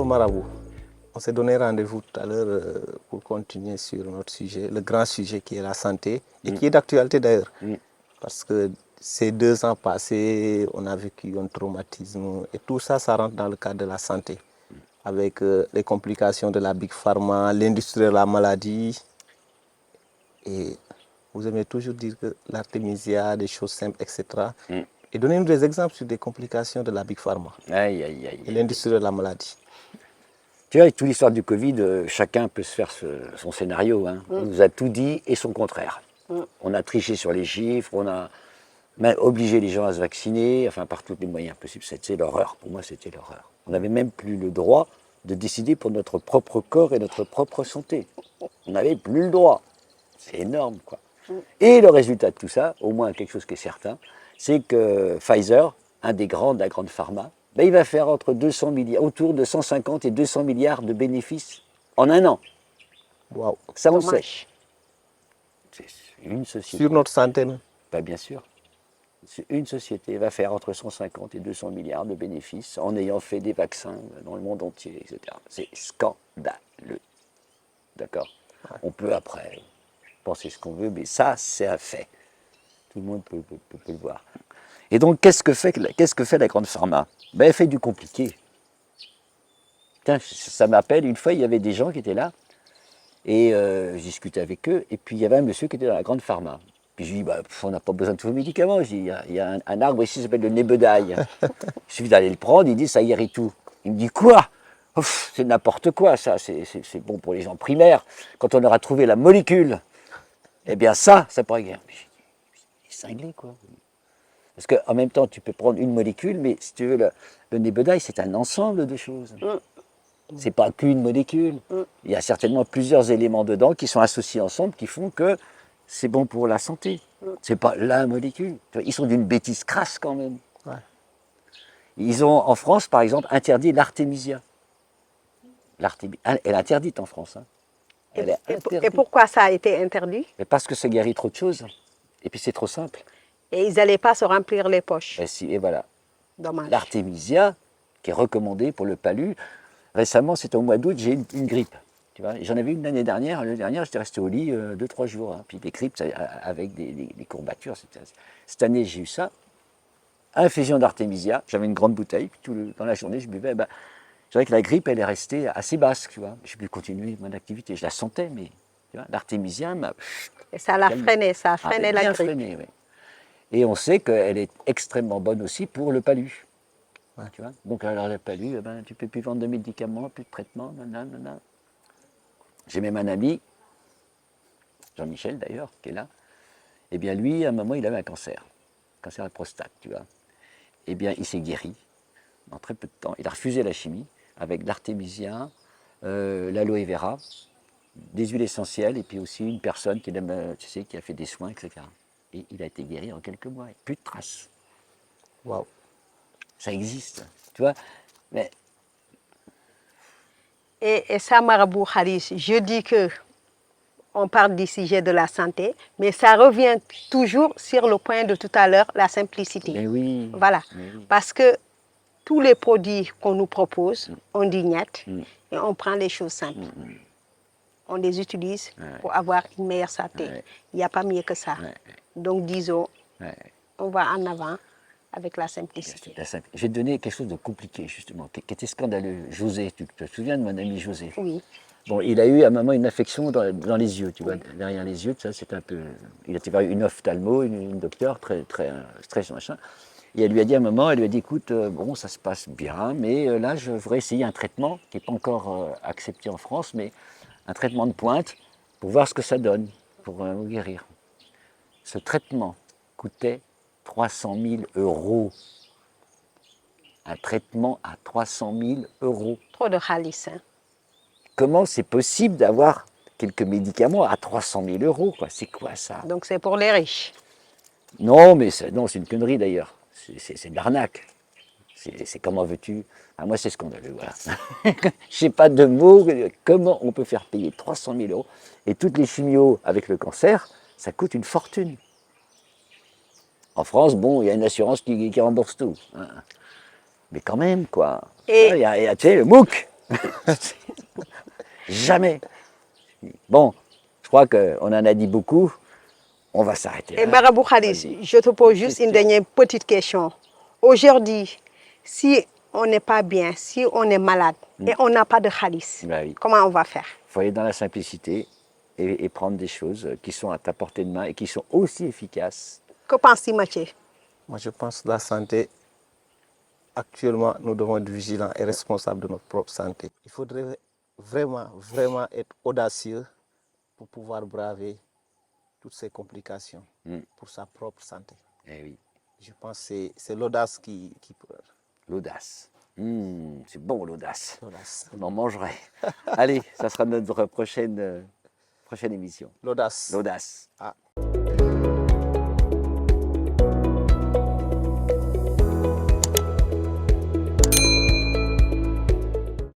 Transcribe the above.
Marabout, on s'est donné rendez-vous tout à l'heure pour continuer sur notre sujet, le grand sujet qui est la santé, et qui est d'actualité d'ailleurs. Parce que ces 2 ans passés, on a vécu un traumatisme, et tout ça, ça rentre dans le cadre de la santé, avec les complications de la Big Pharma, l'industrie de la maladie. Et vous aimez toujours dire que l'artémisia, des choses simples, etc. Et donnez-nous des exemples sur des complications de la Big Pharma et l'industrie de la maladie. Tu vois, avec toute l'histoire du Covid, chacun peut se faire son scénario. Hein. On nous a tout dit et son contraire. On a triché sur les chiffres, on a obligé les gens à se vacciner, enfin par tous les moyens possibles. C'était l'horreur. Pour moi, c'était l'horreur. On n'avait même plus le droit de décider pour notre propre corps et notre propre santé. On n'avait plus le droit. C'est énorme, quoi. Et le résultat de tout ça, au moins quelque chose qui est certain, c'est que Pfizer, un des grands de la grande pharma, ben il va faire entre 200 milliards, autour de 150 et 200 milliards de bénéfices en un an. Waouh. Ça, on le sait. C'est une société. Sur notre santé, non? Ben, bien sûr. Une société va faire entre 150 et 200 milliards de bénéfices en ayant fait des vaccins dans le monde entier, etc. C'est scandaleux. D'accord? On peut après penser ce qu'on veut, mais ça, c'est un fait. Tout le monde peut le voir. Et donc, qu'est-ce que fait la grande pharma? Ben, elle fait du compliqué. Tiens, ça m'appelle, une fois, il y avait des gens qui étaient là, et je discutais avec eux, et puis il y avait un monsieur qui était dans la grande pharma. Puis je lui dis, bah, on n'a pas besoin de tous vos médicaments. Je dis, il y a un arbre ici qui s'appelle le nébedaille. Il suffit d'aller le prendre, il dit, ça guérit tout. Il me dit, quoi? C'est n'importe quoi, ça, c'est bon pour les gens primaires. Quand on aura trouvé la molécule, eh bien ça pourrait guérir. Il est cinglé, quoi. Parce qu'en même temps, tu peux prendre une molécule, mais si tu veux, le nébedaille, c'est un ensemble de choses. C'est pas qu'une molécule. Il y a certainement plusieurs éléments dedans qui sont associés ensemble, qui font que c'est bon pour la santé. C'est pas la molécule. Ils sont d'une bêtise crasse quand même. Ouais. Ils ont, en France, par exemple, interdit l'artémisia. Elle est interdite en France. Hein. Elle est interdite. Et pourquoi ça a été interdit? Mais parce que ça guérit trop de choses. Et puis c'est trop simple. Et ils n'allaient pas se remplir les poches. Et voilà. Dommage. L'artémisia, qui est recommandée pour le palu, récemment, c'était au mois d'août, j'ai eu une grippe. Tu vois, j'en avais une l'année dernière. L'année dernière, j'étais resté au lit 2-3 jours. Hein. Puis des grippes avec des courbatures. Cette année, j'ai eu ça. Infusion d'artémisia. J'avais une grande bouteille. Puis dans la journée, je buvais. Je dirais que la grippe, elle est restée assez basse. Tu vois. J'ai pu continuer mon activité. Je la sentais, mais l'artémisia m'a... Et ça l'a freiné, ça a freiné la grippe. Freiné, oui. Et on sait qu'elle est extrêmement bonne aussi pour le palu. Ouais. Tu vois. Donc alors le palu, tu ne peux plus vendre de médicaments, plus de traitements, nanana. J'ai même un ami, Jean-Michel d'ailleurs, qui est là. Eh bien lui, à un moment, il avait un cancer de la prostate, tu vois. Eh bien, il s'est guéri en très peu de temps. Il a refusé la chimie avec l'artémisia, l'aloe vera, des huiles essentielles, et puis aussi une personne qui aime, tu sais, qui a fait des soins, etc. Et il a été guéri en quelques mois, plus de traces. Waouh. Ça existe, tu vois. Mais... Et ça, Marabout Khalis, je dis que on parle du sujet de la santé, mais ça revient toujours sur le point de tout à l'heure, la simplicité. Mais oui. Voilà. Mais oui. Parce que tous les produits qu'on nous propose, on dit niet et on prend les choses simples. On les utilise pour avoir une meilleure santé. Il n'y a pas mieux que ça. Donc disons, on va en avant avec la simplicité. Je vais te donner quelque chose de compliqué, justement, qui était scandaleux. José, tu te souviens de mon ami José? Oui. Bon, il a eu à un moment une infection dans les yeux, tu vois, derrière les yeux, ça c'est un peu... Il a été voir une ophtalmo, une docteure, très machin. Et elle lui a dit à un moment, elle lui a dit, écoute, bon, ça se passe bien, mais là, je voudrais essayer un traitement qui n'est pas encore accepté en France, mais un traitement de pointe pour voir ce que ça donne, pour vous guérir. Ce traitement coûtait 300 000 €. Un traitement à 300 000 €. Trop de khalis, hein. Comment c'est possible d'avoir quelques médicaments à 300 000 €, quoi? C'est quoi ça? Donc c'est pour les riches. Non, mais c'est une connerie d'ailleurs. C'est de l'arnaque. C'est comment veux-tu? Moi, c'est scandaleux, voilà. Je n'ai pas de mots. Comment on peut faire payer 300 000 € et toutes les chimios avec le cancer, ça coûte une fortune. En France, bon, il y a une assurance qui rembourse tout. Hein. Mais quand même, quoi. Et il y a tu sais, le MOOC. Jamais. Bon, je crois qu'on en a dit beaucoup. On va s'arrêter Et là. Marabout Khalis, Vas-y. je te pose juste une Question. dernière petite question. Aujourd'hui, si on n'est pas bien, si on est malade et on n'a pas de Khalis, Bah oui. comment on va faire? Il faut aller dans la simplicité et prendre des choses qui sont à ta portée de main et qui sont aussi efficaces. Que penses-tu, Mathieu? Moi, je pense que la santé, actuellement, nous devons être vigilants et responsables de notre propre santé. Il faudrait vraiment, vraiment être audacieux pour pouvoir braver toutes ces complications pour sa propre santé. Eh oui, Je pense que c'est l'audace qui peut. l'audace. C'est bon l'audace. L'audace. On en mangerait. Allez, ça sera notre prochaine émission. L'audace. L'audace. Ah.